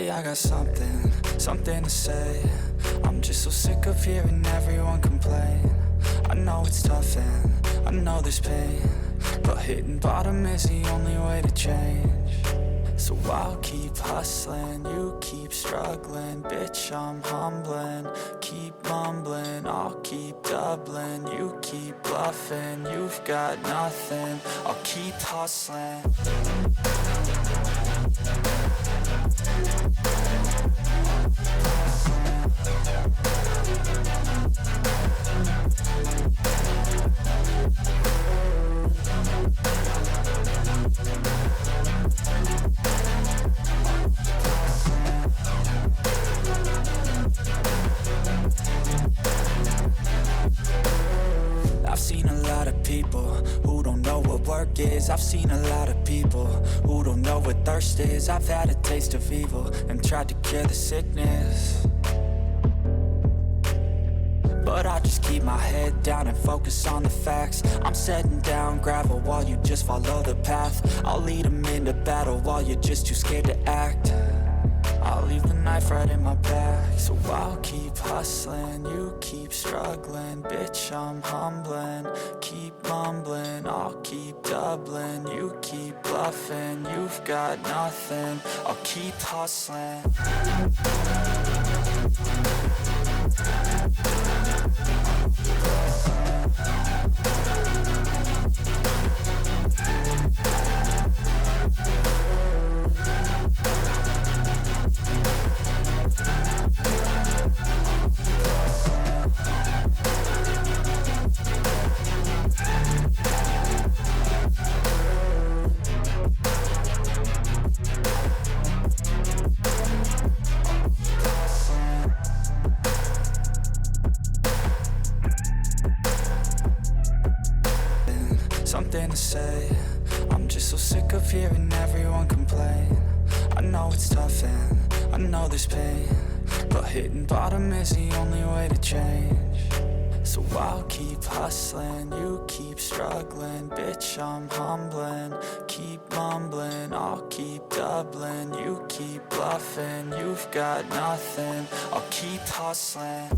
Hey, I got something to say. I'm just so sick of hearing everyone complain. I know it's tough and I know there's pain, but hitting bottom is the only way to change. So I'll keep hustling, you keep struggling. Bitch, I'm humbling, keep mumbling. I'll keep doubling, you keep bluffing. You've got nothing, I'll keep hustling. I've seen a lot of people who don't know what work is. I've seen a lot of people who don't know what thirst is. I've had a taste of evil and tried to cure the sickness, but I just keep my head down and focus on the facts. I'm setting down gravel while you just follow the path. I'll lead them into battle while you're just too scared to act. I'll leave the knife right in my back. So I'll keep hustling, you keep struggling. Bitch, I'm humbling, keep mumbling. I'll keep doubling, you keep bluffing. You've got nothing, I'll keep hustling. Something to say. I'm just so sick of hearing everyone complain. I know it's tough and I know there's pain, but hitting bottom is the only way to change. So I'll keep hustling, you keep struggling. Bitch, I'm humbling, keep mumbling. I'll keep doubling, you keep bluffing. You've got nothing, I'll keep hustling.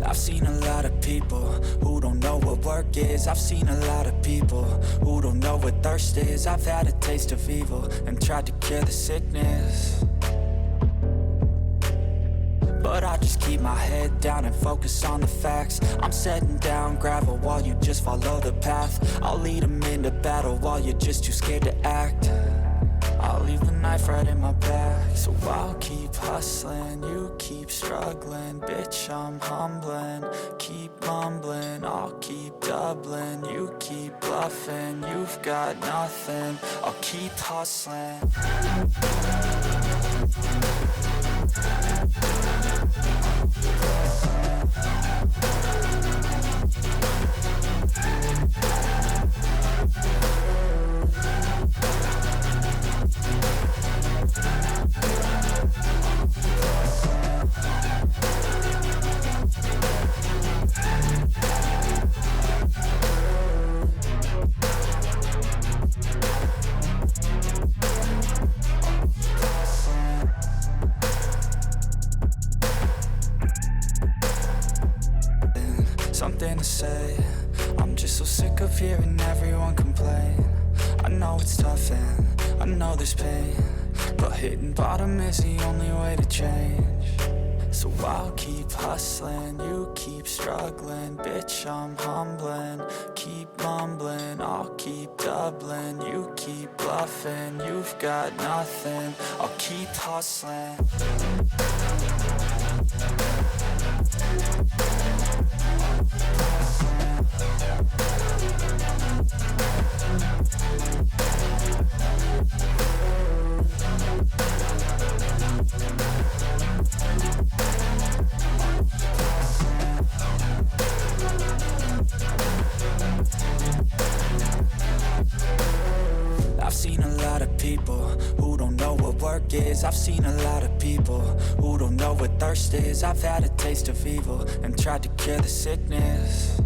I've seen a lot of people who don't know what work is. I've seen a lot of people who don't know what thirst is. I've had a taste of evil and tried to cure the sickness, but I just keep my head down and focus on the facts. I'm setting down gravel while you just follow the path. I'll lead them into battle while you're just too scared to act. I'll leave the knife right in my back. So I'll keep hustling, you keep struggling. Bitch, I'm humbling, keep mumbling. I'll keep doubling, you keep bluffing. You've got nothing, I'll keep hustling. Something to say. I'm just so sick of hearing everyone complain. I know it's tough and I know there's pain, but hitting bottom is the only way to change. So I'll keep hustling, you keep struggling. Bitch, I'm humbling, keep mumbling. I'll keep doubling, you keep bluffing. You've got nothing, I'll keep hustling. people who don't know what work is. I've seen a lot of people who don't know what thirst is. I've had a taste of evil and tried to cure the sickness,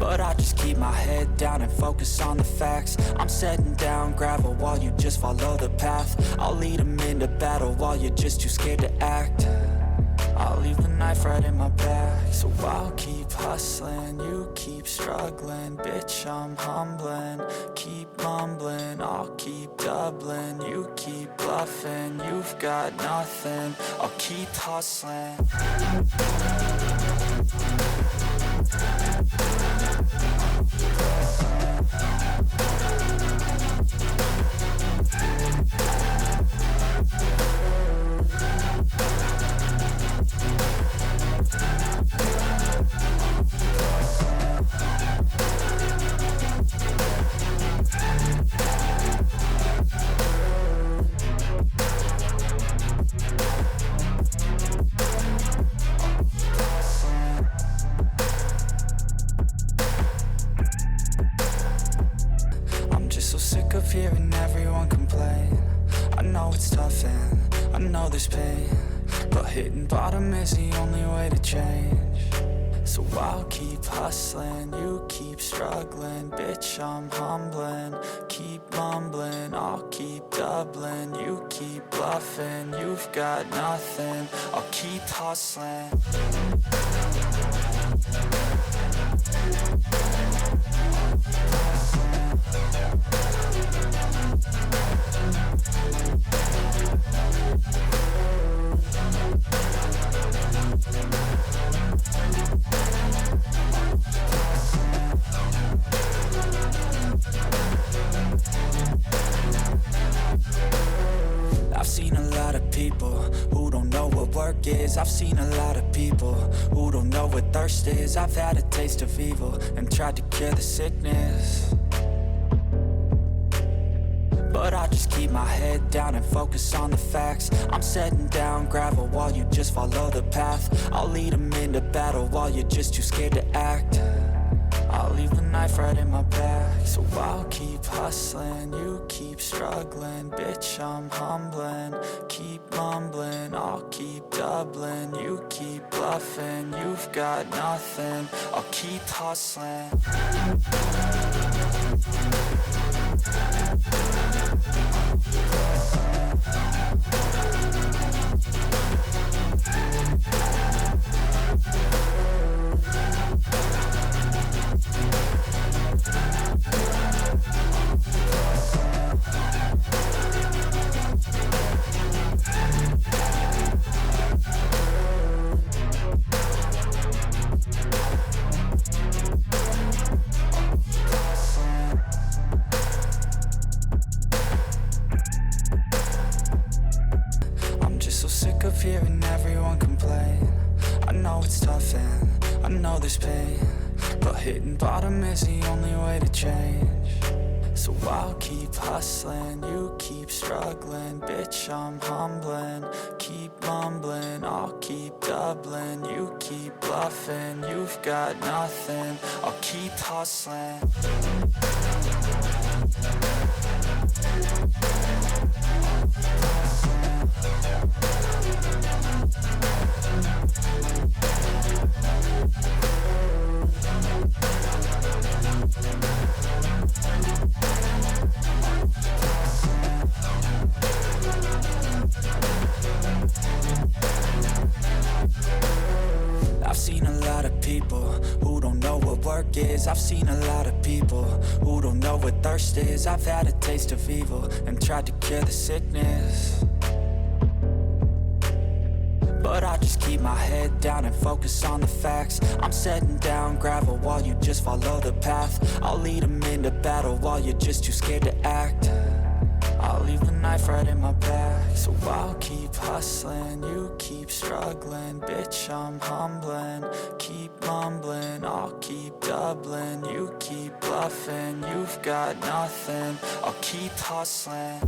but I just keep my head down and focus on the facts. I'm setting down gravel while you just follow the path. I'll lead them into battle while you're just too scared to act. I'll leave the knife right in my back. So I'll keep hustling, you keep struggling. Bitch, I'm humbling, keep mumbling. I'll keep doubling, you keep bluffing. You've got nothing, I'll keep hustling. Hearing everyone complain. I know it's tough and I know there's pain, but hitting bottom is the only way to change. So I'll keep hustling, you keep struggling. Bitch, I'm humbling, keep mumbling. I'll keep doubling, you keep bluffing. You've got nothing, I'll keep hustling. I've seen a lot of people who don't know what work is. I've seen a lot of people who don't know what thirst is. I've had a taste of evil and tried to cure the sickness, but I just keep my head down and focus on the facts. I'm setting down gravel while you just follow the path. I'll lead them into battle while you're just too scared to act. I'll leave the knife right in my back. So I'll keep hustling, you keep struggling. Bitch, I'm humbling, keep mumbling. I'll keep doubling, you keep bluffing. You've got nothing, I'll keep hustling. Hearing everyone complain. I know it's tough and I know there's pain, but hitting bottom is the only way to change. So I'll keep hustling, you keep struggling. Bitch, I'm humbling, keep mumbling. I'll keep doubling, you keep bluffing. You've got nothing, I'll keep hustling. I've seen a lot of people who don't know what work is. I've seen a lot of people who don't know what thirst is. I've had a taste of evil and tried to cure the sickness, but I just keep my head down and focus on the facts. I'm setting down gravel while you just follow the path. I'll lead them into battle while you're just too scared to act. I'll leave the knife right in my back. So I'll keep hustling, you keep struggling. Bitch, I'm humbling, keep mumbling. I'll keep doubling, you keep bluffing. You've got nothing, I'll keep hustling.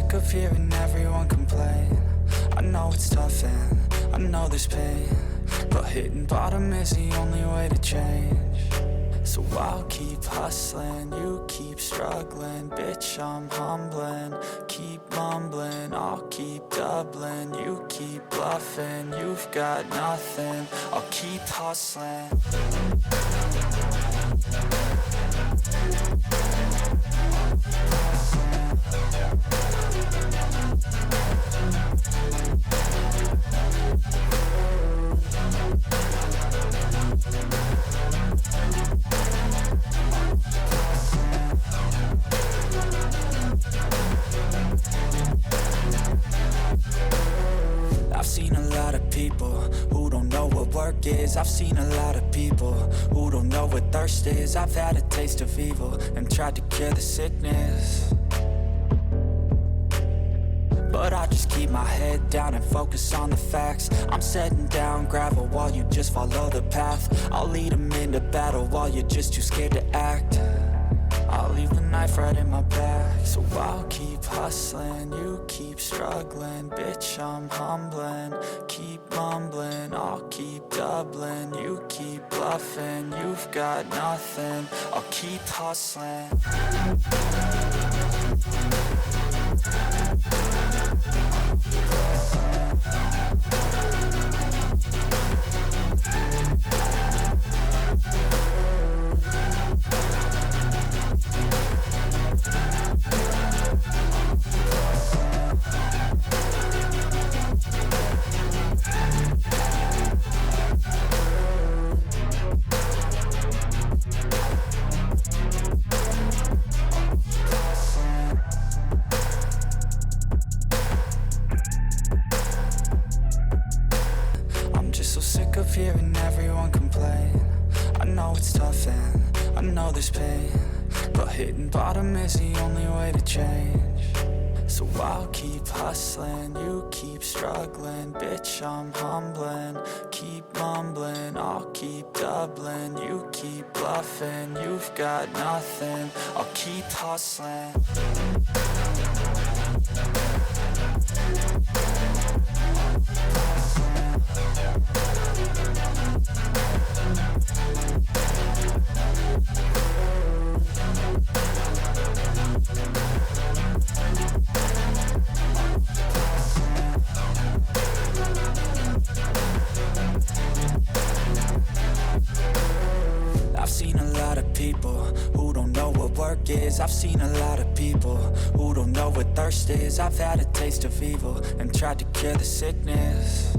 sick of hearing everyone complain. I know it's tough and I know there's pain, but hitting bottom is the only way to change. So I'll keep hustling, you keep struggling. Bitch, I'm humbling, keep mumbling. I'll keep doubling, you keep bluffing. You've got nothing, I'll keep hustling. I've seen a lot of people who don't know what work is. I've seen a lot of people who don't know what thirst is. I've had a taste of evil and tried to cure the sickness, but I just keep my head down and focus on the facts. I'm setting down gravel while you just follow the path. I'll lead them into battle while you're just too scared to act. I'll leave the knife right in my back. So I'll keep hustling, you keep struggling. Bitch, I'm humbling, keep mumbling. I'll keep doubling, you keep bluffing. You've got nothing, I'll keep hustling. Hearing everyone complain. I know it's tough and I know there's pain, but hitting bottom is the only way to change. So I'll keep hustling, you keep struggling. Bitch, I'm humbling, keep mumbling. I'll keep doubling, you keep bluffing. You've got nothing, I'll keep hustling. I've seen a lot of people who don't know what work is. I've seen a lot of people who don't know what thirst is. I've had a taste of evil and tried to cure the sickness,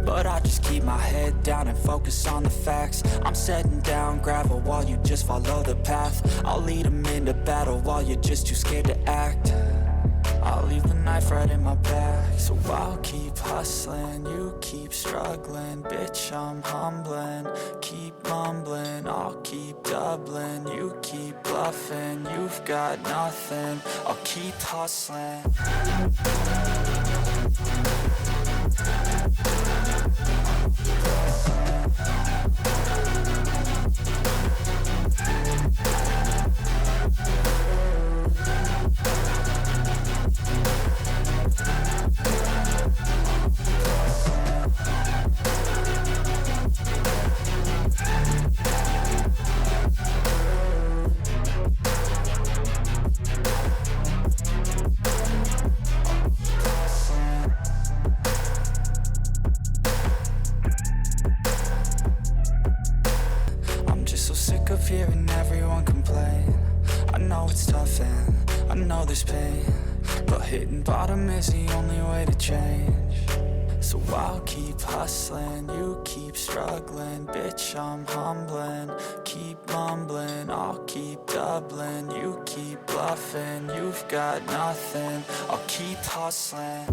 but I just keep my head down and focus on the facts. I'm setting down gravel while you just follow the path. I'll lead them into battle while you're just too scared to act. I'll leave the knife right in my back. So I'll keep hustling, you keep struggling. Bitch, I'm humbling, keep mumbling. I'll keep doubling, you keep bluffing. You've got nothing, I'll keep hustling. Hearing everyone complain. I know it's tough and I know there's pain, but hitting bottom is the only way to change. So I'll keep hustling, you keep struggling. Bitch, I'm humbling, keep mumbling. I'll keep doubling, you keep bluffing. You've got nothing, I'll keep hustling.